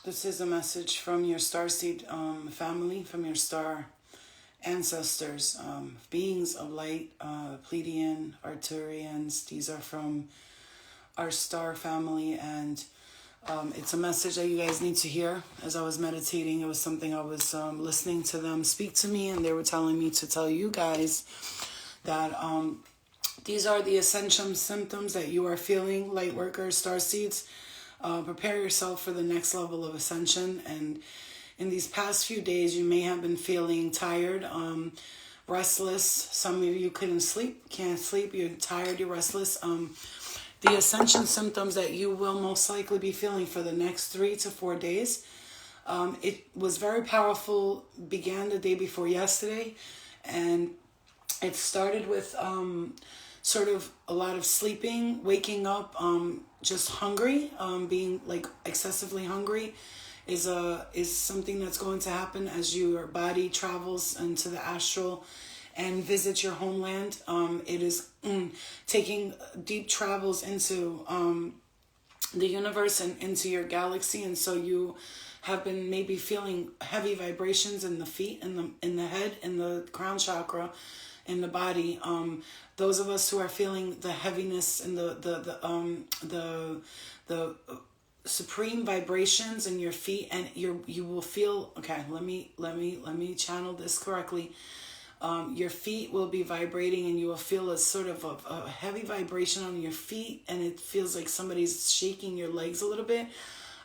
This is a message from your starseed family, from your star ancestors, beings of light, Pleiadian, Arcturians. These are from our star family, and it's a message that you guys need to hear. As I was meditating, it was something I was listening to them speak to me, and they were telling me to tell you guys that these are the ascension symptoms that you are feeling, light workers, starseeds. Prepare yourself for the next level of ascension. And in these past few days, you may have been feeling tired, restless. Some of you couldn't sleep, can't sleep. You're tired, you're restless. The ascension symptoms that you will most likely be feeling for the next 3 to 4 days. It was very powerful, began the day before yesterday. And it started with sort of a lot of sleeping, waking up, just hungry, being like excessively hungry is something that's going to happen as your body travels into the astral and visits your homeland. It is taking deep travels into the universe and into your galaxy, and so you have been maybe feeling heavy vibrations in the feet, in the head, in the crown chakra, in the body. Those of us who are feeling the heaviness and the supreme vibrations in your feet, and you will feel, okay, let me channel this correctly. Your feet will be vibrating, and you will feel a sort of a heavy vibration on your feet, and it feels like somebody's shaking your legs a little bit.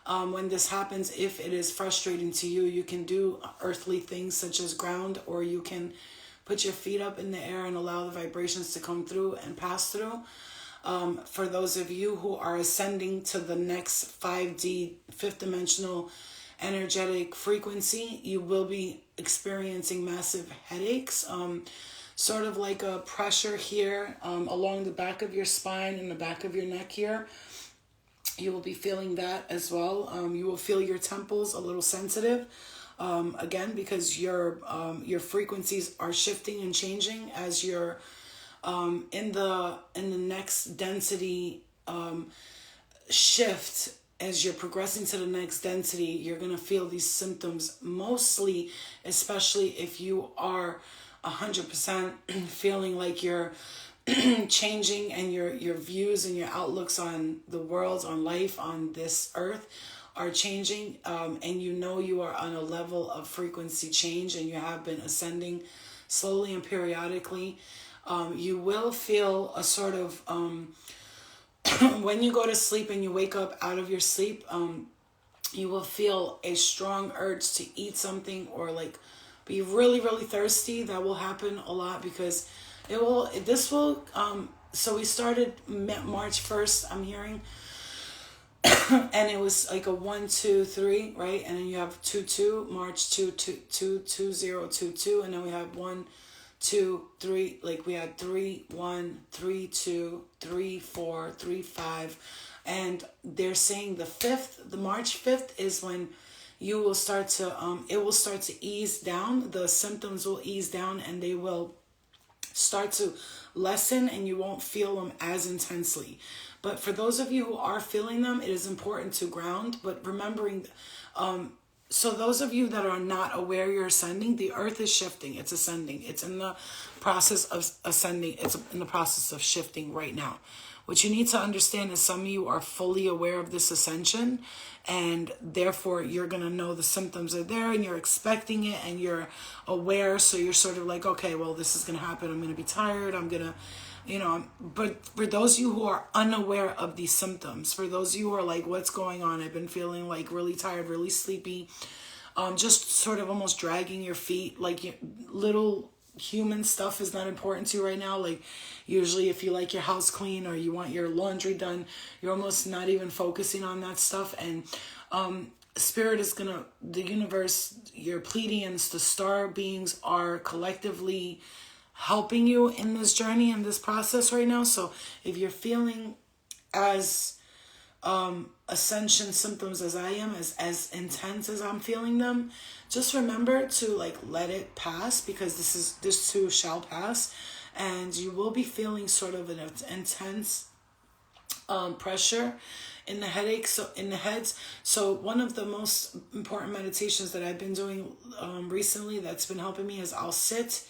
When this happens, if it is frustrating to you, you can do earthly things such as ground, or you can put your feet up in the air and allow the vibrations to come through and pass through. For those of you who are ascending to the next 5D, fifth dimensional energetic frequency, you will be experiencing massive headaches, sort of like a pressure here along the back of your spine and the back of your neck here. You will be feeling that as well. You will feel your temples a little sensitive. Again, because your frequencies are shifting and changing as you're in the next density shift. As you're progressing to the next density, you're gonna feel these symptoms mostly, especially if you are 100% feeling like you're changing, and your views and your outlooks on the world, on life, on this earth are changing, and you know you are on a level of frequency change, and you have been ascending slowly and periodically. You will feel a sort of when you go to sleep and you wake up out of your sleep, you will feel a strong urge to eat something, or like be really, really thirsty. That will happen a lot because so we started March 1st, I'm hearing, and it was like a 1, 2, 3, right? And then you have 2, 2, March 2, 2, 2, 2, 0, 2, 2, and then we have 1, 2, 3, like we had 3, 1, 3, 2, 3, 4, 3, 5. And they're saying the March 5th is when you will start to, it will start to ease down. The symptoms will ease down, and they will start to lessen, and you won't feel them as intensely. But for those of you who are feeling them, it is important to ground. But remembering, so those of you that are not aware you're ascending, the earth is shifting. It's ascending. It's in the process of ascending. It's in the process of shifting right now. What you need to understand is some of you are fully aware of this ascension, and therefore you're going to know the symptoms are there, and you're expecting it, and you're aware. So you're sort of like, okay, well, this is going to happen. I'm going to be tired. I'm going to, but for those of you who are unaware of these symptoms, for those of you who are like, what's going on? I've been feeling like really tired, really sleepy, just sort of almost dragging your feet, like little human stuff is not important to you right now. Like usually if you like your house clean or you want your laundry done, you're almost not even focusing on that stuff. And spirit is gonna, the universe, your Pleiadians, the star beings are collectively helping you in this journey, in this process right now. So if you're feeling as ascension symptoms as I am, as intense as I'm feeling them, just remember to like let it pass, because this too shall pass, and you will be feeling sort of an intense pressure in the headaches, so in the heads. So one of the most important meditations that I've been doing recently that's been helping me is I'll sit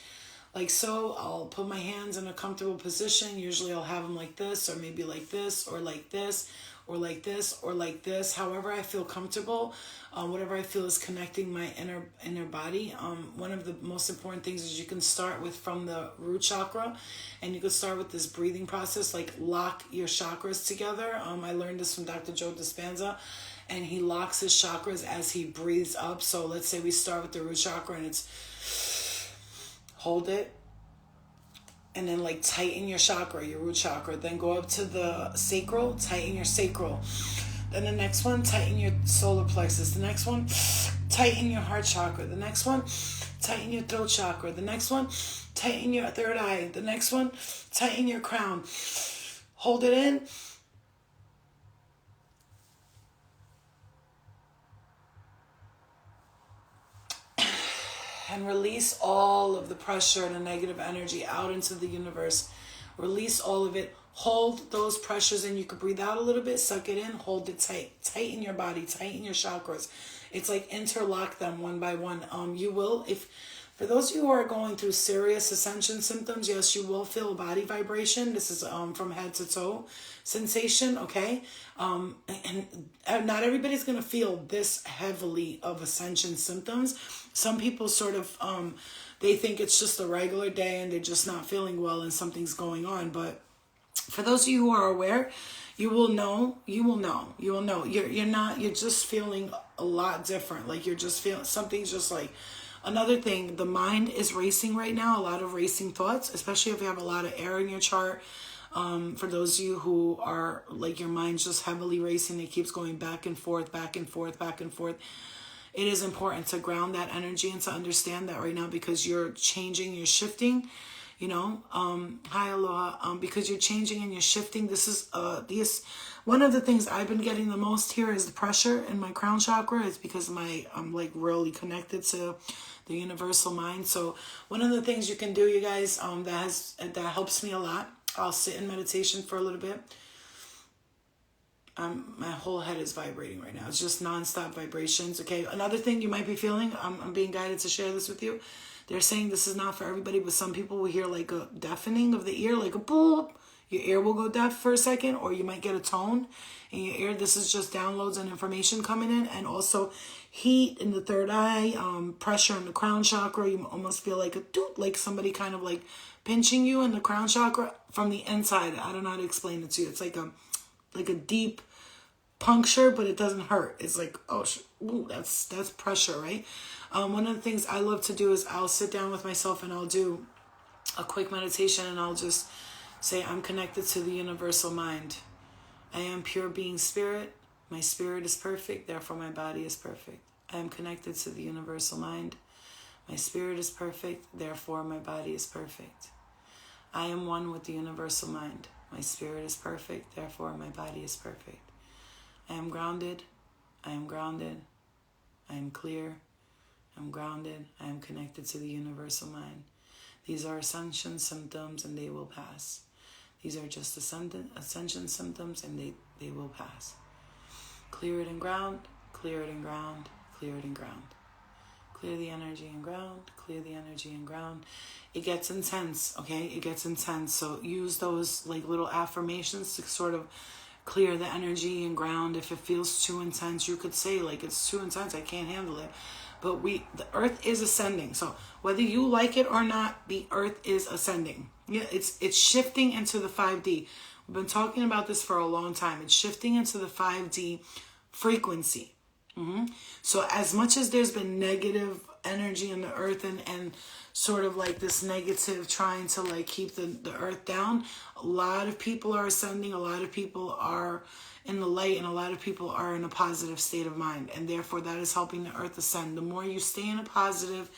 like so. I'll put my hands in a comfortable position. Usually I'll have them like this, or maybe like this, or like this, or like this, or like this. However I feel comfortable, whatever I feel is connecting my inner body. One of the most important things is you can start with from the root chakra, and you can start with this breathing process, like lock your chakras together. I learned this from Dr. Joe Dispenza, and he locks his chakras as he breathes up. So let's say we start with the root chakra, and it's hold it, and then like tighten your chakra, your root chakra. Then go up to the sacral, tighten your sacral. Then the next one, tighten your solar plexus. The next one, tighten your heart chakra. The next one, tighten your throat chakra. The next one, tighten your third eye. The next one, tighten your crown. Hold it in. And release all of the pressure and the negative energy out into the universe. Release all of it. Hold those pressures, and you can breathe out a little bit, suck it in, hold it tight. Tighten your body, tighten your chakras. It's like interlock them one by one. You will, if for those of you who are going through serious ascension symptoms, yes, you will feel body vibration. This is from head to toe sensation, okay? And not everybody's going to feel this heavily of ascension symptoms. Some people sort of, they think it's just a regular day and they're just not feeling well and something's going on. But for those of you who are aware, you will know. You're just feeling a lot different. Like you're just feeling, something's just like, another thing, the mind is racing right now, a lot of racing thoughts, especially if you have a lot of air in your chart. For those of you who are like, your mind's just heavily racing, it keeps going back and forth, back and forth, back and forth. It is important to ground that energy and to understand that right now, because you're changing, you're shifting, you know, hi, aloha, because you're changing and you're shifting. This is, one of the things I've been getting the most here is the pressure in my crown chakra. It's because I'm like really connected to the universal mind. So one of the things you can do, you guys, that helps me a lot. I'll sit in meditation for a little bit. My whole head is vibrating right now. It's just nonstop vibrations. Okay. Another thing you might be feeling, I'm being guided to share this with you. They're saying this is not for everybody, but some people will hear like a deafening of the ear, like a boop. Your ear will go deaf for a second, or you might get a tone in your ear. This is just downloads and information coming in. And also heat in the third eye, pressure in the crown chakra. You almost feel like like somebody kind of like pinching you in the crown chakra from the inside. I don't know how to explain it to you. It's like a deep puncture, but it doesn't hurt. It's like, oh, ooh, that's pressure, right? One of the things I love to do is I'll sit down with myself and I'll do a quick meditation, and I'll just say, I'm connected to the universal mind. I am pure being spirit. My spirit is perfect, therefore my body is perfect. I am connected to the universal mind. My spirit is perfect, therefore my body is perfect. I am one with the universal mind. My spirit is perfect, therefore my body is perfect. I am grounded. I am grounded. I am clear. I'm grounded. I am connected to the universal mind. These are ascension symptoms, and they will pass. These are just ascension symptoms, and they will pass. Clear it and ground. Clear it and ground. Clear it and ground. Clear the energy and ground. Clear the energy and ground. It gets intense, okay? It gets intense. So use those like little affirmations to sort of clear the energy and ground. If it feels too intense, you could say like, it's too intense, I can't handle it. But the earth is ascending. So whether you like it or not, the earth is ascending. Yeah, it's shifting into the 5D. We've been talking about this for a long time. It's shifting into the 5D frequency. So as much as there's been negative energy in the earth and sort of like this negative trying to like keep the earth down, a lot of people are ascending, a lot of people are in the light, and a lot of people are in a positive state of mind, and therefore that is helping the earth ascend. The more you stay in a positive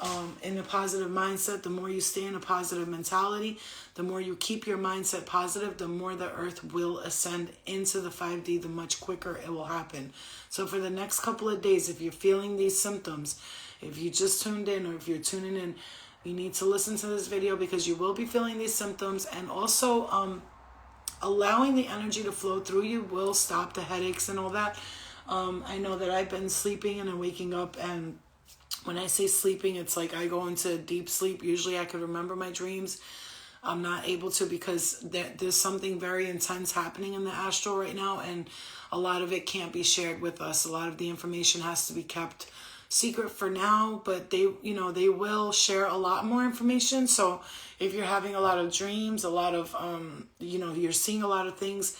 mindset, the more you stay in a positive mentality, the more you keep your mindset positive, the more the earth will ascend into the 5D, the much quicker it will happen. So for the next couple of days, if you're feeling these symptoms, if you just tuned in, or if you're tuning in, you need to listen to this video, because you will be feeling these symptoms. And also, allowing the energy to flow through you will stop the headaches and all that. I know that I've been sleeping and then waking up, and when I say sleeping, it's like I go into deep sleep. Usually I could remember my dreams. I'm not able to because there's something very intense happening in the astral right now, and a lot of it can't be shared with us. A lot of the information has to be kept secret for now, but they will share a lot more information. So if you're having a lot of dreams, a lot of, you're seeing a lot of things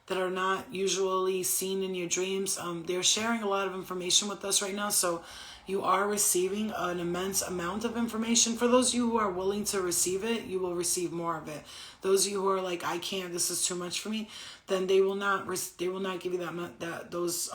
that are not usually seen in your dreams, they're sharing a lot of information with us right now. So you are receiving an immense amount of information. For those of you who are willing to receive it, you will receive more of it. Those of you who are like, I can't, this is too much for me, then they will not give you those.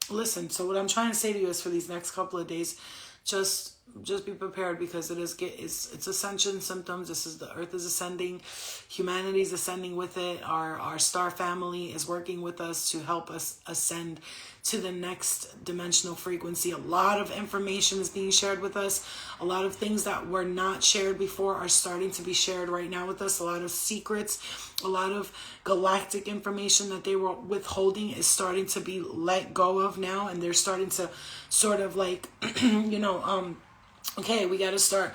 Listen, so what I'm trying to say to you is for these next couple of days, just be prepared, because it's ascension symptoms. This is the earth is ascending, humanity is ascending with it. Our star family is working with us to help us ascend to the next dimensional frequency. A lot of information is being shared with us. A lot of things that were not shared before are starting to be shared right now with us. A lot of secrets, a lot of galactic information that they were withholding is starting to be let go of now, and they're starting to sort of like, okay, we got to start.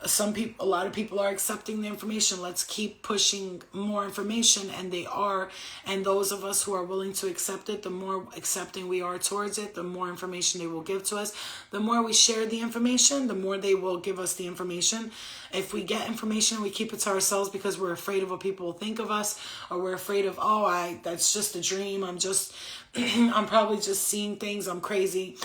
A lot of people are accepting the information. Let's keep pushing more information, and they are. And those of us who are willing to accept it, the more accepting we are towards it, the more information they will give to us. The more we share the information, the more they will give us the information. If we get information and we keep it to ourselves because we're afraid of what people will think of us, or we're afraid of, that's just a dream, I'm probably just seeing things, I'm crazy.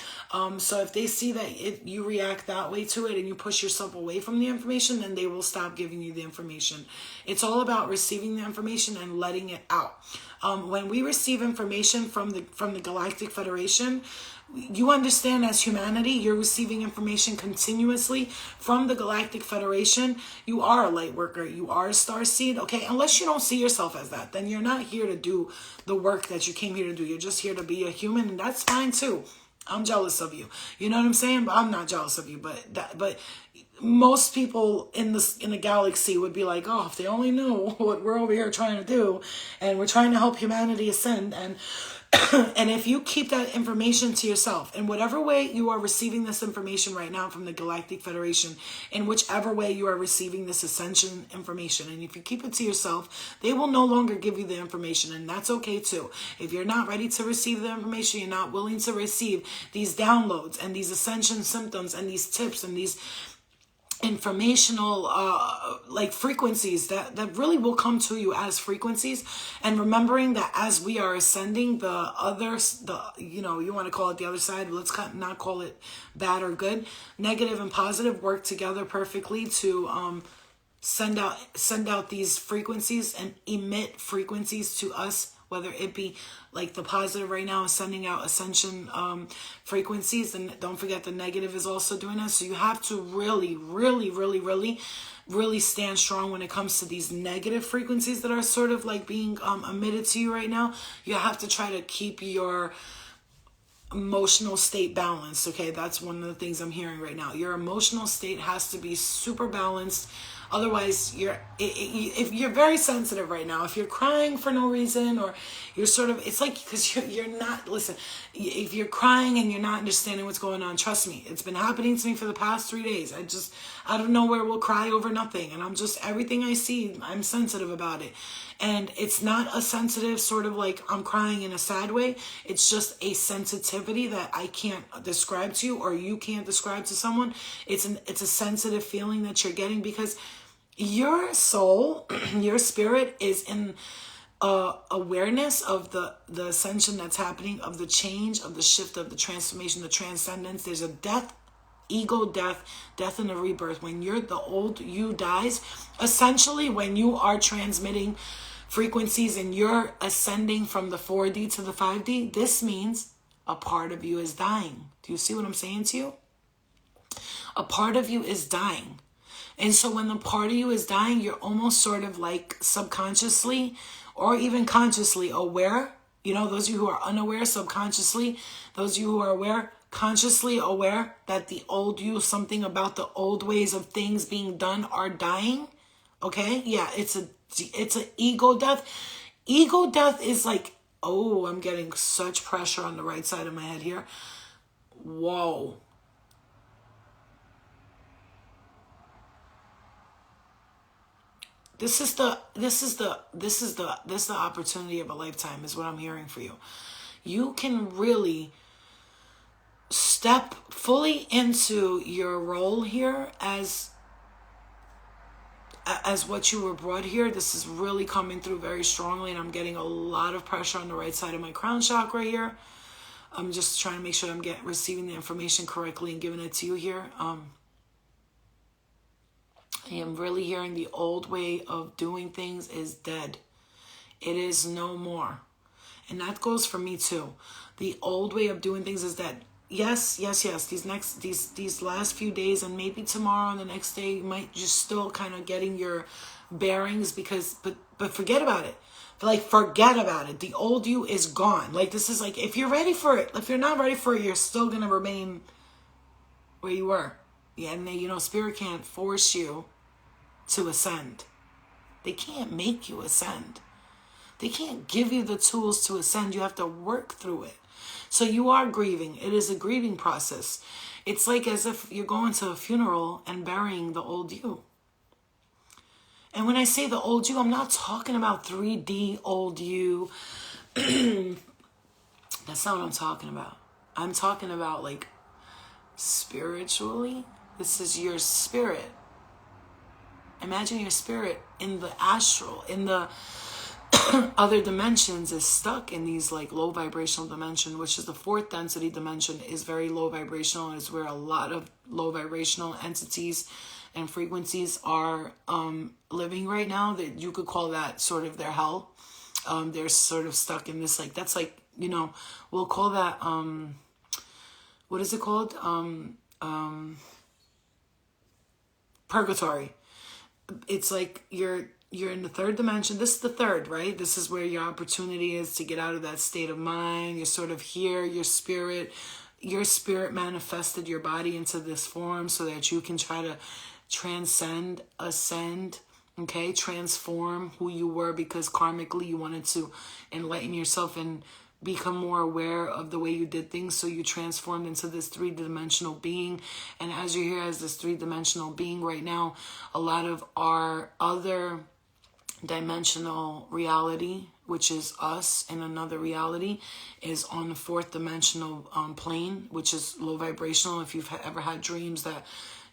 So if they see that you react that way to it and you push yourself away from the information, then they will stop giving you the information. It's all about receiving the information and letting it out. When we receive information from the Galactic Federation, you understand, as humanity, you're receiving information continuously from the Galactic Federation. You are a light worker. You are a starseed, okay? Unless you don't see yourself as that, then you're not here to do the work that you came here to do. You're just here to be a human, and that's fine too. I'm jealous of you. You know what I'm saying? But I'm not jealous of you. But most people in the galaxy would be like, oh, if they only knew what we're over here trying to do, and we're trying to help humanity ascend. And and if you keep that information to yourself, in whatever way you are receiving this information right now from the Galactic Federation, in whichever way you are receiving this ascension information, and if you keep it to yourself, they will no longer give you the information, and that's okay too. If you're not ready to receive the information, you're not willing to receive these downloads and these ascension symptoms and these tips and these informational frequencies that really will come to you as frequencies. And remembering that as we are ascending, you want to call it the other side, let's not call it bad or good, negative and positive work together perfectly to send out these frequencies and emit frequencies to us, whether it be like the positive right now is sending out ascension frequencies, and don't forget the negative is also doing that. So you have to really, really, really, really, really stand strong when it comes to these negative frequencies that are sort of like being emitted to you right now. You have to try to keep your emotional state balanced, okay? That's one of the things I'm hearing right now. Your emotional state has to be super balanced. Otherwise, if you're very sensitive right now, if you're crying for no reason, or you're sort of, it's like, because you're not, listen, if you're crying and you're not understanding what's going on, trust me, it's been happening to me for the past 3 days. Out of nowhere will cry over nothing. And everything I see, I'm sensitive about it. And it's not a sensitive sort of like I'm crying in a sad way. It's just a sensitivity that I can't describe to you, or you can't describe to someone. It's a sensitive feeling that you're getting, because your soul, your spirit is in awareness of the ascension that's happening, of the change, of the shift, of the transformation, the transcendence. There's a death, ego death and a rebirth. When the old you dies, essentially when you are transmitting frequencies and you're ascending from the 4D to the 5D, this means a part of you is dying. Do you see what I'm saying to you? A part of you is dying. And so when the part of you is dying, you're almost sort of like subconsciously or even consciously aware. You know, those of you who are unaware, subconsciously, those of you who are aware, consciously aware that the old you, something about the old ways of things being done are dying. Okay? Yeah, it's an ego death. Ego death is like, oh, I'm getting such pressure on the right side of my head here. Whoa. This is the opportunity of a lifetime is what I'm hearing for you. You can really step fully into your role here as what you were brought here. This is really coming through very strongly, and I'm getting a lot of pressure on the right side of my crown chakra here. I'm just trying to make sure I'm receiving the information correctly and giving it to you here. I am really hearing the old way of doing things is dead. It is no more. And that goes for me too. The old way of doing things is dead. Yes. These last few days and maybe tomorrow and the next day, you might just still kind of getting your bearings but forget about it. Like, forget about it. The old you is gone. Like, this is like, if you're ready for it, if you're not ready for it, you're still going to remain where you were. Yeah, and Spirit can't force you to ascend. They can't make you ascend. They can't give you the tools to ascend. You have to work through it. So you are grieving. It is a grieving process. It's like as if you're going to a funeral and burying the old you. And when I say the old you, I'm not talking about 3D old you. That's not what I'm talking about. I'm talking about like spiritually. This is your spirit. Imagine your spirit in the astral, in the other dimensions, is stuck in these like low vibrational dimension, which is the fourth density dimension, is very low vibrational, and is where a lot of low vibrational entities and frequencies are living right now. That you could call that sort of their hell. They're sort of stuck in this, like, that's like, we'll call that what is it called? Purgatory. It's like you're in the third dimension. This is the third, right? This is where your opportunity is to get out of that state of mind. You're sort of here, your spirit manifested your body into this form so that you can try to transcend, ascend, okay? Transform who you were, because karmically you wanted to enlighten yourself and become more aware of the way you did things. So you transformed into this three-dimensional being. And as you're here as this three-dimensional being right now, a lot of our other dimensional reality, which is us in another reality, is on the fourth dimensional plane, which is low vibrational. If you've ever had dreams that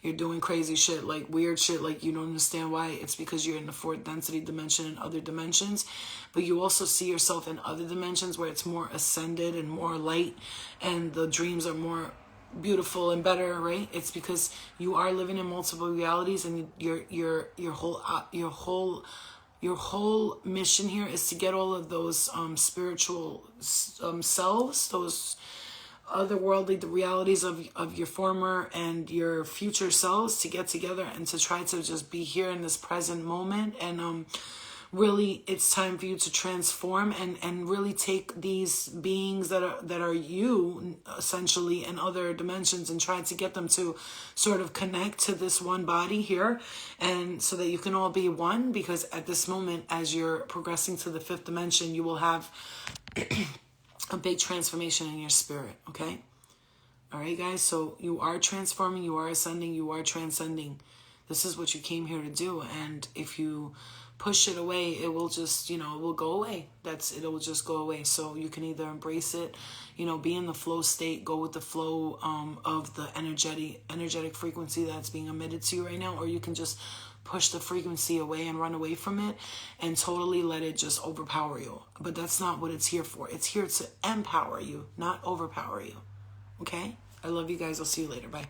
you're doing crazy shit, like weird shit, like you don't understand why, it's because you're in the fourth density dimension and other dimensions. But you also see yourself in other dimensions where it's more ascended and more light, and the dreams are more beautiful and better, right? It's because you are living in multiple realities, and your whole mission here is to get all of those spiritual selves, those otherworldly realities of your former and your future selves, to get together and to try to just be here in this present moment. And really, it's time for you to transform and really take these beings that are you, essentially, in other dimensions, and try to get them to sort of connect to this one body here, and so that you can all be one. Because at this moment, as you're progressing to the fifth dimension, you will have a big transformation in your spirit, okay? All right, guys? So you are transforming, you are ascending, you are transcending. This is what you came here to do. And if you push it away, it will just, it will go away. It will just go away. So you can either embrace it, be in the flow state, go with the flow of the energetic frequency that's being emitted to you right now, or you can just push the frequency away and run away from it and totally let it just overpower you. But that's not what it's here for. It's here to empower you, not overpower you. Okay? I love you guys. I'll see you later. Bye.